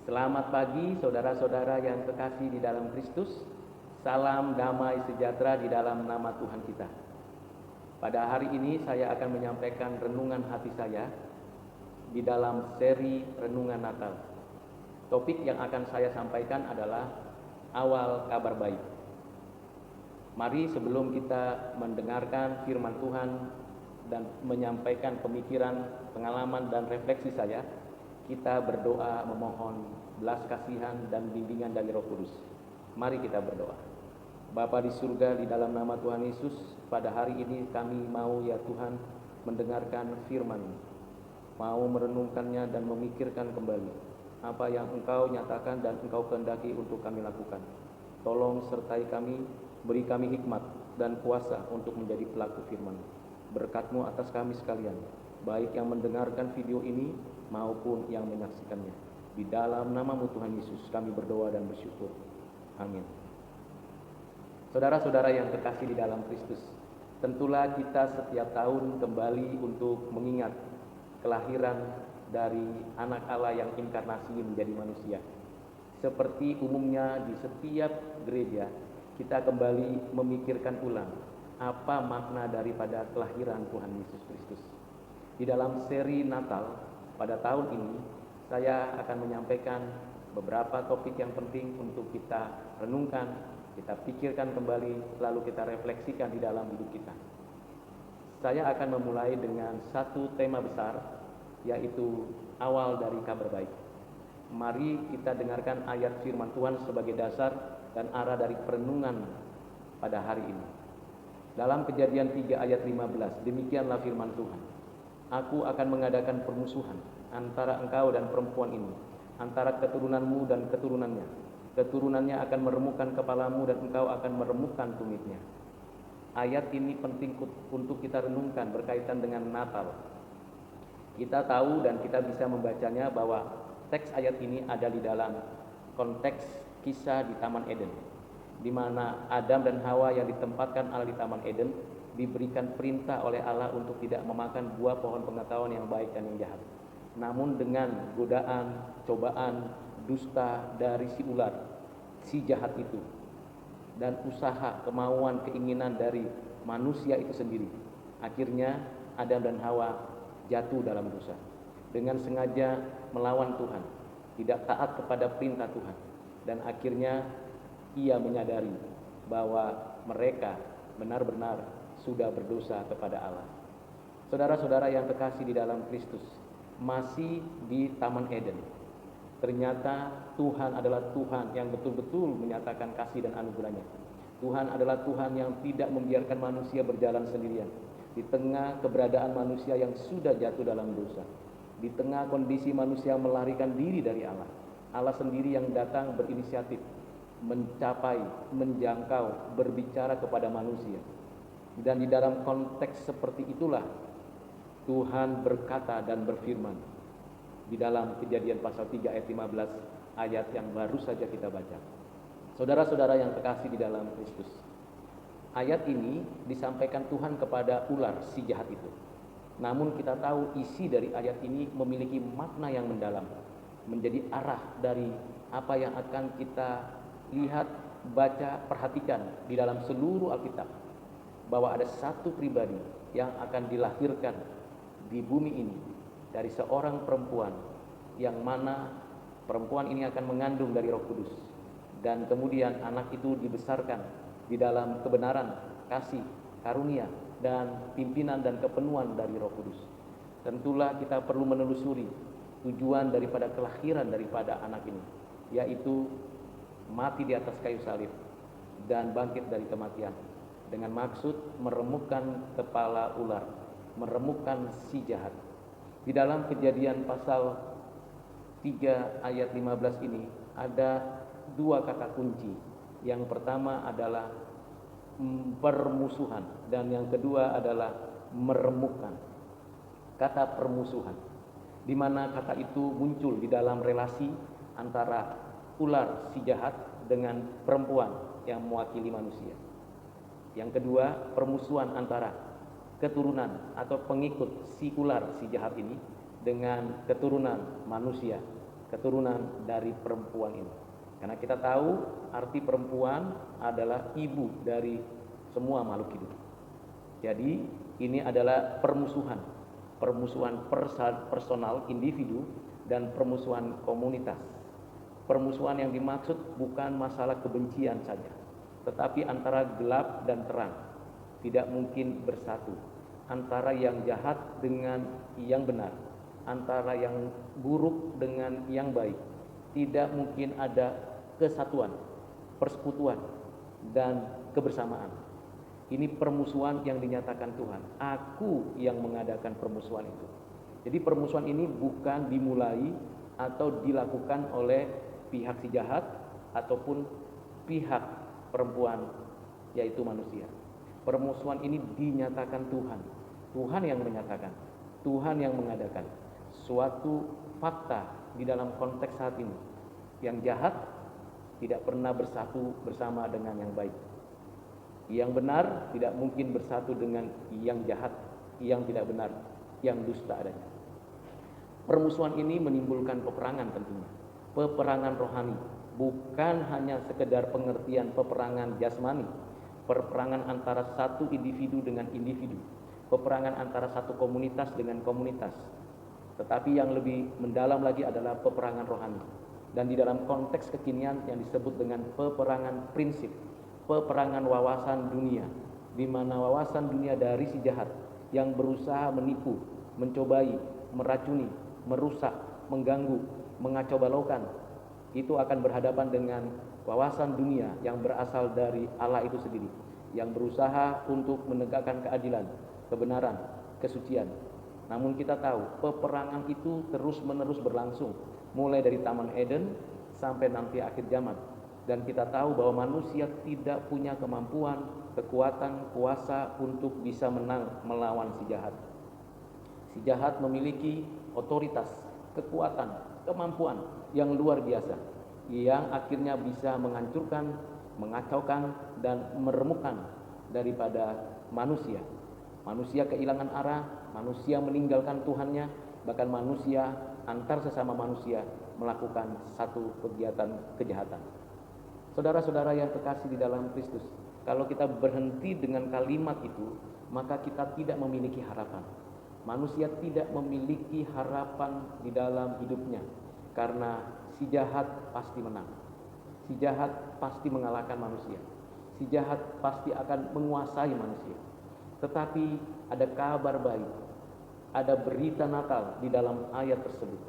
Selamat pagi saudara-saudara yang terkasih di dalam Kristus. Salam damai sejahtera di dalam nama Tuhan kita. Pada hari ini saya akan menyampaikan renungan hati saya di dalam seri Renungan Natal. Topik yang akan saya sampaikan adalah awal kabar baik. Mari sebelum kita mendengarkan firman Tuhan dan menyampaikan pemikiran, pengalaman dan refleksi saya, kita berdoa memohon belas kasihan dan bimbingan dari Roh Kudus. Mari kita berdoa. Bapa di surga, di dalam nama Tuhan Yesus, pada hari ini kami mau ya Tuhan mendengarkan firman, mau merenungkannya dan memikirkan kembali apa yang Engkau nyatakan dan Engkau kehendaki untuk kami lakukan. Tolong sertai kami, beri kami hikmat dan kuasa untuk menjadi pelaku firman. Berkat-Mu atas kami sekalian, baik yang mendengarkan video ini maupun yang menyaksikannya. Di dalam nama-Mu Tuhan Yesus kami berdoa dan bersyukur. Amin. Saudara-saudara yang terkasih di dalam Kristus, tentulah kita setiap tahun kembali untuk mengingat kelahiran dari anak Allah yang inkarnasi menjadi manusia. Seperti umumnya di setiap gereja, kita kembali memikirkan ulang apa makna daripada kelahiran Tuhan Yesus Kristus. Di dalam seri Natal pada tahun ini, saya akan menyampaikan beberapa topik yang penting untuk kita renungkan, kita pikirkan kembali, lalu kita refleksikan di dalam hidup kita. Saya akan memulai dengan satu tema besar, yaitu awal dari kabar baik. Mari kita dengarkan ayat firman Tuhan sebagai dasar dan arah dari perenungan pada hari ini. Dalam Kejadian 3 ayat 15, demikianlah firman Tuhan. Aku akan mengadakan permusuhan antara engkau dan perempuan ini, antara keturunanmu dan keturunannya. Keturunannya akan meremukkan kepalamu dan engkau akan meremukkan tumitnya. Ayat ini penting untuk kita renungkan berkaitan dengan Natal. Kita tahu dan kita bisa membacanya bahwa teks ayat ini ada di dalam konteks kisah di Taman Eden, di mana Adam dan Hawa yang ditempatkan Allah di Taman Eden diberikan perintah oleh Allah untuk tidak memakan buah pohon pengetahuan yang baik dan yang jahat. Namun dengan godaan, cobaan, dusta dari si ular, si jahat itu, dan usaha, kemauan, keinginan dari manusia itu sendiri, akhirnya Adam dan Hawa jatuh dalam dosa. Dengan sengaja melawan Tuhan, tidak taat kepada perintah Tuhan, dan akhirnya ia menyadari bahwa mereka benar-benar sudah berdosa kepada Allah. Saudara-saudara yang terkasih di dalam Kristus, masih di Taman Eden, ternyata Tuhan adalah Tuhan yang betul-betul menyatakan kasih dan anugerahnya. Tuhan adalah Tuhan yang tidak membiarkan manusia berjalan sendirian di tengah keberadaan manusia yang sudah jatuh dalam dosa, di tengah kondisi manusia melarikan diri dari Allah. Allah sendiri yang datang berinisiatif mencapai, menjangkau, berbicara kepada manusia. Dan di dalam konteks seperti itulah Tuhan berkata dan berfirman di dalam Kejadian pasal 3 ayat 15, ayat yang baru saja kita baca. Saudara-saudara yang terkasih di dalam Kristus, ayat ini disampaikan Tuhan kepada ular si jahat itu. Namun kita tahu isi dari ayat ini memiliki makna yang mendalam, menjadi arah dari apa yang akan kita lihat, baca, perhatikan di dalam seluruh Alkitab, bahwa ada satu pribadi yang akan dilahirkan di bumi ini dari seorang perempuan, yang mana perempuan ini akan mengandung dari Roh Kudus, dan kemudian anak itu dibesarkan di dalam kebenaran, kasih, karunia, dan pimpinan dan kepenuhan dari Roh Kudus. Tentulah kita perlu menelusuri tujuan daripada kelahiran daripada anak ini, yaitu mati di atas kayu salib dan bangkit dari kematian, dengan maksud meremukkan kepala ular, meremukkan si jahat. Di dalam Kejadian pasal 3 ayat 15 ini ada dua kata kunci. Yang pertama adalah permusuhan, dan yang kedua adalah meremukkan. Kata permusuhan, di mana kata itu muncul di dalam relasi antara ular si jahat dengan perempuan yang mewakili manusia. Yang kedua, permusuhan antara keturunan atau pengikut si ular si jahat ini dengan keturunan manusia keturunan dari perempuan ini. Karena kita tahu arti perempuan adalah ibu dari semua makhluk hidup. Jadi ini adalah permusuhan personal individu dan permusuhan komunitas. Permusuhan yang dimaksud bukan masalah kebencian saja, tetapi antara gelap dan terang. Tidak mungkin bersatu antara yang jahat dengan yang benar, antara yang buruk dengan yang baik. Tidak mungkin ada kesatuan, persekutuan, dan kebersamaan. Ini permusuhan yang dinyatakan Tuhan. Aku yang mengadakan permusuhan itu. Jadi permusuhan ini bukan dimulai atau dilakukan oleh pihak si jahat ataupun pihak perempuan, yaitu manusia. Permusuhan ini dinyatakan Tuhan. Tuhan yang menyatakan, Tuhan yang mengadakan. Suatu fakta di dalam konteks saat ini. Yang jahat tidak pernah bersatu bersama dengan yang baik. Yang benar tidak mungkin bersatu dengan yang jahat, yang tidak benar, yang dusta adanya. Permusuhan ini menimbulkan peperangan tentunya. Peperangan rohani, bukan hanya sekedar pengertian peperangan jasmani. Peperangan antara satu individu dengan individu. Peperangan antara satu komunitas dengan komunitas. Tetapi yang lebih mendalam lagi adalah peperangan rohani. Dan di dalam konteks kekinian yang disebut dengan peperangan prinsip, peperangan wawasan dunia, di mana wawasan dunia dari si jahat yang berusaha menipu, mencobai, meracuni, merusak, mengganggu, mengacau balaukan, itu akan berhadapan dengan wawasan dunia yang berasal dari Allah itu sendiri, yang berusaha untuk menegakkan keadilan, kebenaran, kesucian. Namun kita tahu peperangan itu terus-menerus berlangsung, mulai dari Taman Eden sampai nanti akhir zaman. Dan kita tahu bahwa manusia tidak punya kemampuan, kekuatan, kuasa untuk bisa menang melawan si jahat. Si jahat memiliki otoritas, kekuatan, kemampuan yang luar biasa, yang akhirnya bisa menghancurkan, mengacaukan, dan meremukkan daripada manusia. Manusia kehilangan arah, manusia meninggalkan Tuhannya, bahkan manusia antar sesama manusia melakukan satu kegiatan kejahatan. Saudara-saudara yang terkasih di dalam Kristus, kalau kita berhenti dengan kalimat itu, maka kita tidak memiliki harapan. Manusia tidak memiliki harapan di dalam hidupnya, karena si jahat pasti menang. Si jahat pasti mengalahkan manusia. Si jahat pasti akan menguasai manusia. Tetapi ada kabar baik, ada berita Natal di dalam ayat tersebut.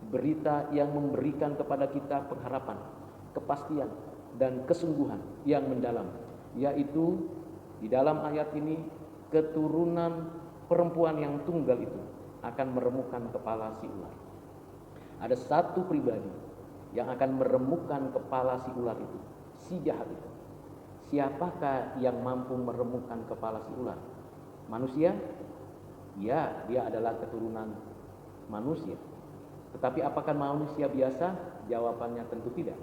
Berita yang memberikan kepada kita pengharapan, kepastian, dan kesungguhan yang mendalam, yaitu di dalam ayat ini keturunan perempuan yang tunggal itu akan meremukkan kepala si ular. Ada satu pribadi yang akan meremukkan kepala si ular itu, si jahat itu. Siapakah yang mampu meremukkan kepala si ular? Manusia? Ya, dia adalah keturunan manusia. Tetapi apakah manusia biasa? Jawabannya tentu tidak.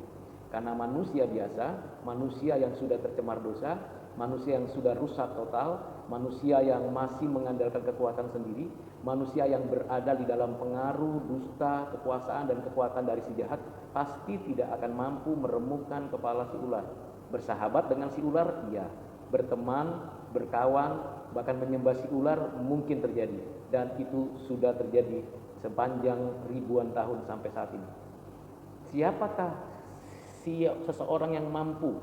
Karena manusia biasa, manusia yang sudah tercemar dosa, manusia yang sudah rusak total, manusia yang masih mengandalkan kekuatan sendiri, manusia yang berada di dalam pengaruh dusta, kekuasaan, dan kekuatan dari si jahat, pasti tidak akan mampu meremukkan kepala si ular. Bersahabat dengan si ular, iya. Berteman, berkawan, bahkan menyembah si ular mungkin terjadi. Dan itu sudah terjadi sepanjang ribuan tahun sampai saat ini. Siapakah seseorang yang mampu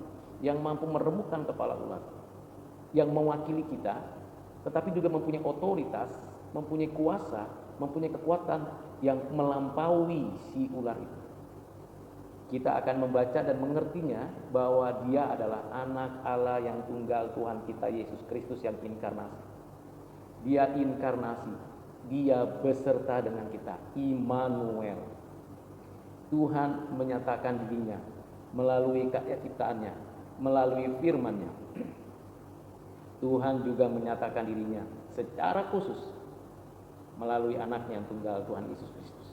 meremukkan kepala ular, yang mewakili kita, tetapi juga mempunyai otoritas, mempunyai kuasa, mempunyai kekuatan yang melampaui si ular itu? Kita akan membaca dan mengertinya bahwa dia adalah anak Allah yang tunggal, Tuhan kita Yesus Kristus yang inkarnasi. Dia inkarnasi, dia beserta dengan kita, Immanuel. Tuhan menyatakan dirinya melalui karya ciptaannya, melalui firman-Nya. Tuhan juga menyatakan dirinya secara khusus melalui anaknya yang tunggal, Tuhan Yesus Kristus.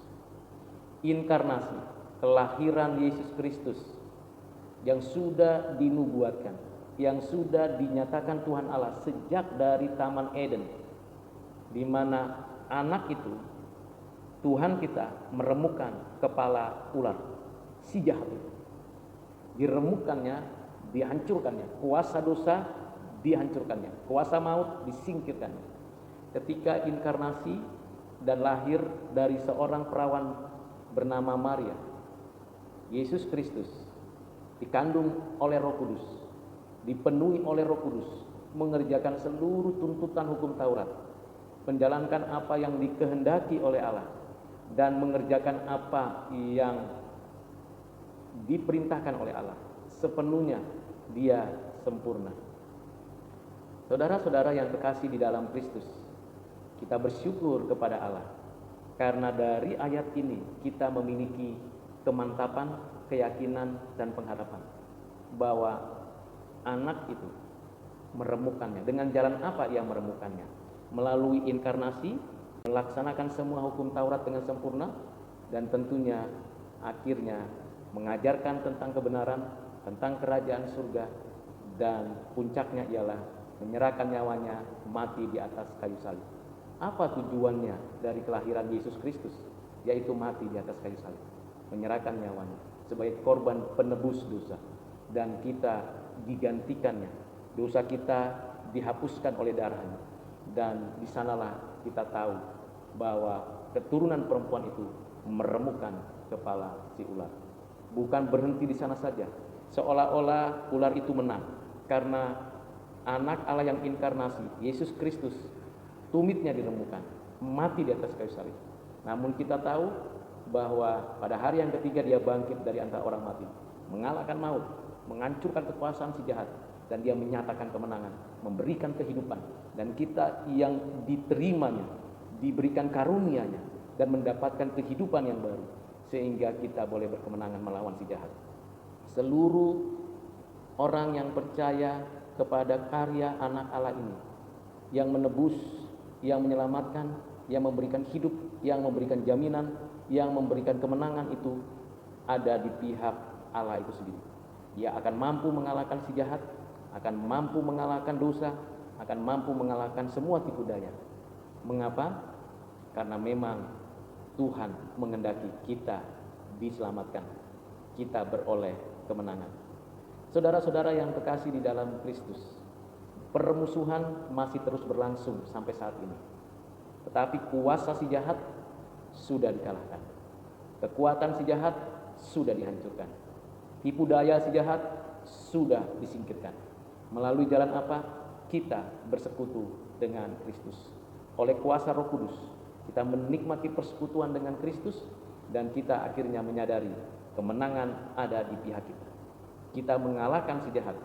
Inkarnasi, kelahiran Yesus Kristus yang sudah dinubuatkan, yang sudah dinyatakan Tuhan Allah sejak dari Taman Eden, di mana anak itu Tuhan kita meremukkan, kepala ular, si jahat itu. Diremukkannya, dihancurkannya. Kuasa dosa dihancurkannya. Kuasa maut disingkirkannya. Ketika inkarnasi dan lahir dari seorang perawan bernama Maria, Yesus Kristus dikandung oleh Roh Kudus, dipenuhi oleh Roh Kudus, mengerjakan seluruh tuntutan hukum Taurat, menjalankan apa yang dikehendaki oleh Allah, dan mengerjakan apa yang diperintahkan oleh Allah. Sepenuhnya dia sempurna. Saudara-saudara yang terkasih di dalam Kristus, kita bersyukur kepada Allah karena dari ayat ini kita memiliki kemantapan, keyakinan, dan pengharapan bahwa anak itu meremukkannya. Dengan jalan apa ia meremukkannya? Melalui inkarnasi, melaksanakan semua hukum Taurat dengan sempurna, dan tentunya akhirnya mengajarkan tentang kebenaran, tentang kerajaan surga, dan puncaknya ialah menyerahkan nyawanya mati di atas kayu salib. Apa tujuannya dari kelahiran Yesus Kristus? Yaitu mati di atas kayu salib, menyerahkan nyawanya sebagai korban penebus dosa, dan kita digantikannya. Dosa kita dihapuskan oleh darahnya, dan di sanalah kita tahu bahwa keturunan perempuan itu meremukkan kepala si ular. Bukan berhenti di sana saja, seolah-olah ular itu menang karena anak Allah yang inkarnasi, Yesus Kristus, tumitnya diremukkan, mati di atas kayu salib. Namun kita tahu bahwa pada hari yang ketiga dia bangkit dari antara orang mati, mengalahkan maut, menghancurkan kekuasaan si jahat, dan dia menyatakan kemenangan, memberikan kehidupan, dan kita yang diterimanya, diberikan karunia-Nya, dan mendapatkan kehidupan yang baru, sehingga kita boleh berkemenangan melawan si jahat. Seluruh orang yang percaya kepada karya anak Allah ini, yang menebus, yang menyelamatkan, yang memberikan hidup, yang memberikan jaminan, yang memberikan kemenangan, itu ada di pihak Allah itu sendiri. Dia akan mampu mengalahkan si jahat, akan mampu mengalahkan dosa, akan mampu mengalahkan semua tipu daya. Mengapa? Karena memang Tuhan menghendaki kita diselamatkan, kita beroleh kemenangan. Saudara-saudara yang terkasih di dalam Kristus, permusuhan masih terus berlangsung sampai saat ini. Tetapi kuasa si jahat sudah dikalahkan. Kekuatan si jahat sudah dihancurkan. Tipu daya si jahat sudah disingkirkan. Melalui jalan apa? Kita bersekutu dengan Kristus. Oleh kuasa Roh Kudus, kita menikmati persekutuan dengan Kristus, dan kita akhirnya menyadari kemenangan ada di pihak kita. Kita mengalahkan si jahat,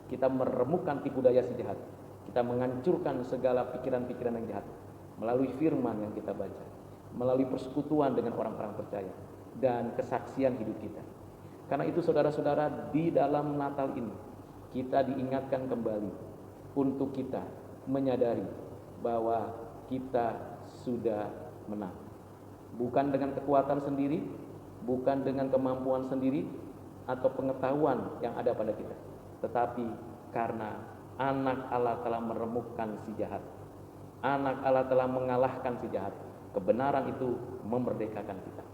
kita meremukkan tipu daya si jahat, kita menghancurkan segala pikiran-pikiran yang jahat melalui firman yang kita baca, melalui persekutuan dengan orang-orang percaya, dan kesaksian hidup kita. Karena itu saudara-saudara, di dalam Natal ini kita diingatkan kembali untuk kita menyadari bahwa kita sudah menang. Bukan dengan kekuatan sendiri, bukan dengan kemampuan sendiri atau pengetahuan yang ada pada kita, tetapi karena anak Allah telah meremukkan si jahat. Anak Allah telah mengalahkan si jahat. Kebenaran itu memerdekakan kita.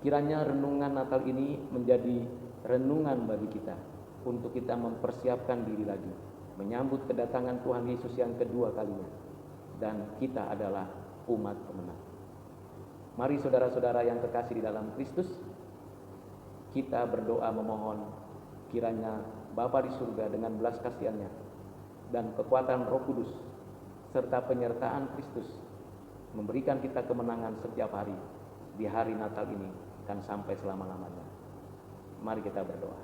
Kiranya renungan Natal ini menjadi renungan bagi kita untuk kita mempersiapkan diri lagi menyambut kedatangan Tuhan Yesus yang kedua kalinya, dan kita adalah umat pemenang. Mari saudara-saudara yang terkasih di dalam Kristus, kita berdoa memohon kiranya Bapa di surga dengan belas kasihan-Nya dan kekuatan Roh Kudus serta penyertaan Kristus memberikan kita kemenangan setiap hari di hari Natal ini dan sampai selama-lamanya. Mari kita berdoa.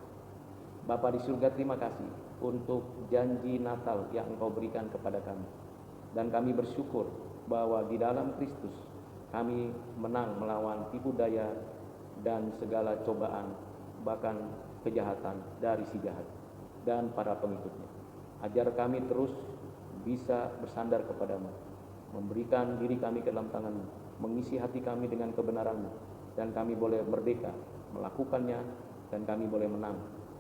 Bapa di surga, terima kasih untuk janji Natal yang Engkau berikan kepada kami, dan kami bersyukur bahwa di dalam Kristus kami menang melawan tipu daya dan segala cobaan, bahkan kejahatan dari si jahat dan para pengikutnya. Ajar kami terus bisa bersandar kepadamu, memberikan diri kami ke dalam tangan-Mu, mengisi hati kami dengan kebenaran-Mu, dan kami boleh merdeka melakukannya, dan kami boleh menang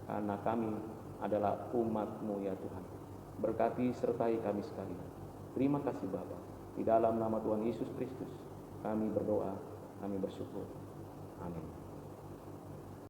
karena kami adalah umat-Mu ya Tuhan. Berkati sertai kami sekalian. Terima kasih Bapa. Di dalam nama Tuhan Yesus Kristus kami berdoa, kami bersyukur. Amin.